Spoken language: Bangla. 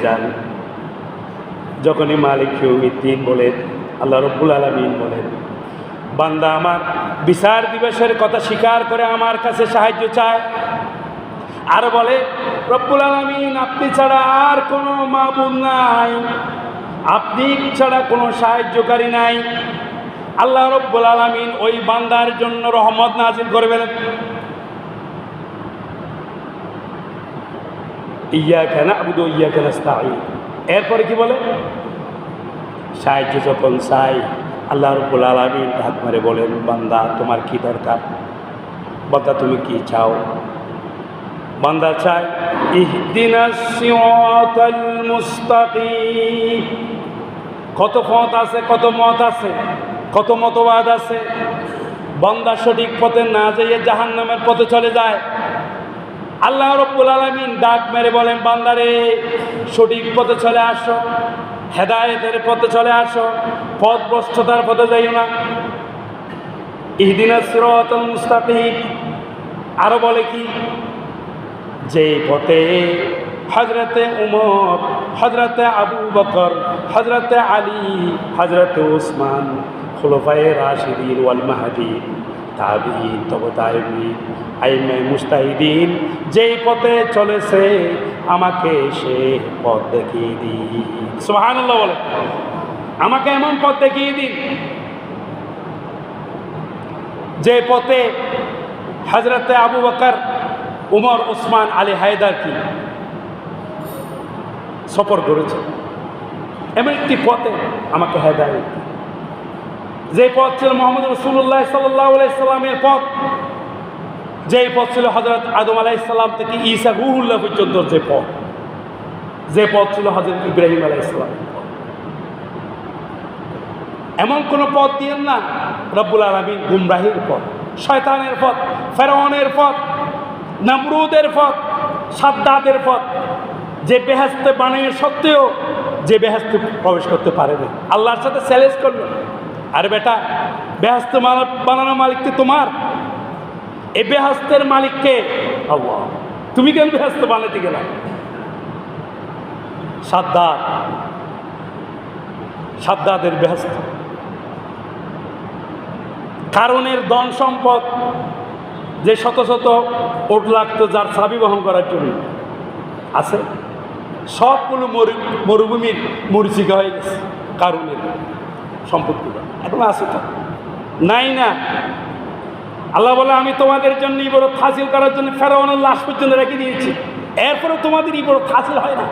যান। যখনই মালিক ইয়াউমিদ্দিন বলেন, আল্লাহ রাব্বুল আলামিন বলেন, বান্দা আমার বিচার দিবসের কথা স্বীকার করে আমার কাছে সাহায্য চায়, আর বলে রব্বুল আলামিন আপনি ছাড়া আর কোনো মাবুদ নাই, আপনি ছাড়া কোনো সাহায্যকারী নাই, আল্লাহ রাব্বুল আলামিন ওই বান্দার জন্য রহমত নাজিল করবেন। ইয়াকা না'বুদু ওয়া ইয়াকা নাস্তাঈন। এরপরে কি বলে? সাহায্য যখন চাই, আল্লাহ রাব্বুল আলামিন হাত মারে বলেন, বান্দা তোমার কি দরকার, বান্দা তুমি কি চাও? বান্দা চায় ইহদিনাস সিরাতাল মুস্তাকিম। কত পথ আছে, কত মত আছে, কত মতবাদ আছে। বান্দা সঠিক পথে না যেয়ে জাহান্নামের পথে চলে যায়। আল্লাহ রাব্বুল আলামিন ডাক মেরে বলেন, বান্দারে সঠিক পথে চলে আসো, হেদায়েতের পথে চলে আসো, পথভ্রষ্টতার পথে যাইও না। ইহদিনাস সিরাতাল মুস্তাকিম। আরো বলে কি? যে পথে হযরতে উমর, হযরতে আবু বকর, হযরতে আলী, হযরতে ওসমান, খুলাফায়ে রাশিদিন ওয়াল মাহদি, তাবিঈন, তবে তাবিঈন, আইম্মায়ে মুজতাহিদিন যেই পথে চলেছে আমাকে সে পথ দেখিয়ে দিন। সুবহানাল্লাহ বলে, আমাকে এমন পথ দেখিয়ে দিন যে পথে হযরতে আবু বকর, উমর, ওসমান, আলী, হায়দার কি সফর করেছে। এমন একটি পথে আমাকে হেদায়েত, যে পথ ছিল মুহাম্মদ রাসূলুল্লাহ সাল্লাল্লাহু আলাইহি সাল্লামের পথ, যেই পথ ছিল হযরত আদম আলাইহিস সালাম থেকে ঈসা রূহুল্লাহ পর্যন্ত যে পথ ছিল হযরত ইব্রাহিম আলাইহিস সালামের পথ। এমন কোন পথ দিয়েন না রব্বুল আলামিন গুমরাহির পথ, শয়তানের পথ, ফেরাউনের পথ, নমরুদের পথ, সাদ্দাদের পথ, যে বেহেশতে বানিয়ে সত্ত্বেও যে বেহেশতে প্রবেশ করতে পারে না। আল্লাহর সাথে চ্যালেঞ্জ করলো, আরে বেটা বেহেশতে বানানো মালিক তো তোমার, এই বেহেশতের মালিককে আল্লাহ, তুমি কেন বেহেশতে বানাতে গেলা? সাদ্দাদের বেহেশত, কারণের ধন সম্পদ যে শত শত ওট লাগতো যার চাবি বহন করার জন্য আছে, সবগুলো মরুভূমির মরিচিকা হয়ে গেছে। কারণের সম্পত্তিটা এখন আছে তো নাই না। আল্লাহ বলে, আমি তোমাদের জন্য ইবাদত হাসিল করার জন্য ফেরাউনের লাশ পর্যন্ত রেখে দিয়েছি, এরপরেও তোমাদের ইবাদত হাসিল হয় না।